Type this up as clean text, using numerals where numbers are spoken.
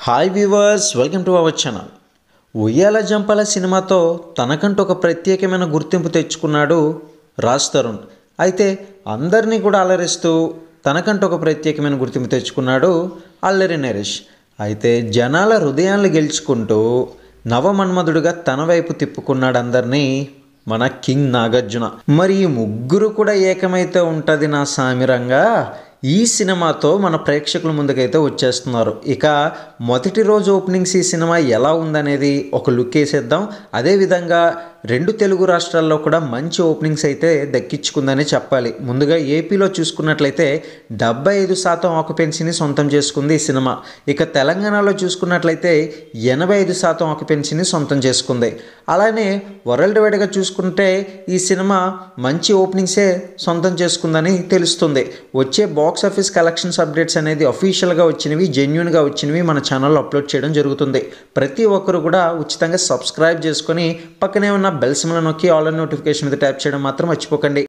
Hi viewers, welcome to our channel. ఉయ్యాల జంపాల సినిమాతో తనకంటూ ఒక ప్రత్యేకమైన గుర్తింపు తెచ్చుకున్నాడు రాజ్ తరుణ్. అయితే అందరినీ కూడా అలరిస్తూ తనకంటూ ఒక ప్రత్యేకమైన గుర్తింపు తెచ్చుకున్నాడు అల్లరి నరేష్. అయితే జనాల హృదయాలను గెలుచుకుంటూ నవమన్మధుడిగా తన వైపు తిప్పుకున్నాడు అందరినీ మన కింగ్ నాగార్జున. మరి ఈ ముగ్గురు కూడా ఏకమైతే ఉంటుంది నా సామిరంగా ఈ సినిమాతో మన ప్రేక్షకుల ముందుకైతే వచ్చేస్తున్నారు. ఇక మొదటి రోజు ఓపెనింగ్స్ ఈ సినిమా ఎలా ఉందనేది ఒక లుక్ వేసేద్దాం. అదేవిధంగా రెండు తెలుగు రాష్ట్రాల్లో కూడా మంచి ఓపెనింగ్స్ అయితే దక్కించుకుందని చెప్పాలి. ముందుగా ఏపీలో చూసుకున్నట్లయితే 75% ఆక్యుపెన్సీని సొంతం చేసుకుంది ఈ సినిమా. ఇక తెలంగాణలో చూసుకున్నట్లయితే 85% ఆక్యుపెన్సీని సొంతం చేసుకుంది. అలానే వరల్డ్ వైడ్గా చూసుకుంటే ఈ సినిమా మంచి ఓపెనింగ్సే సొంతం చేసుకుందని తెలుస్తుంది. వచ్చే బాక్స్ ఆఫీస్ కలెక్షన్స్ అప్డేట్స్ అనేది అఫీషియల్గా వచ్చినవి, జెన్యూన్గా వచ్చినవి మన ఛానల్లో అప్లోడ్ చేయడం జరుగుతుంది. ప్రతి ఒక్కరు కూడా ఉచితంగా సబ్స్క్రైబ్ చేసుకొని పక్కనే ఉన్న బెల్ సింబల్ నొక్కి ఆల్ నోటిఫికేషన్ మీద ట్యాప్ చేయడం మాత్రం మర్చిపోకండి.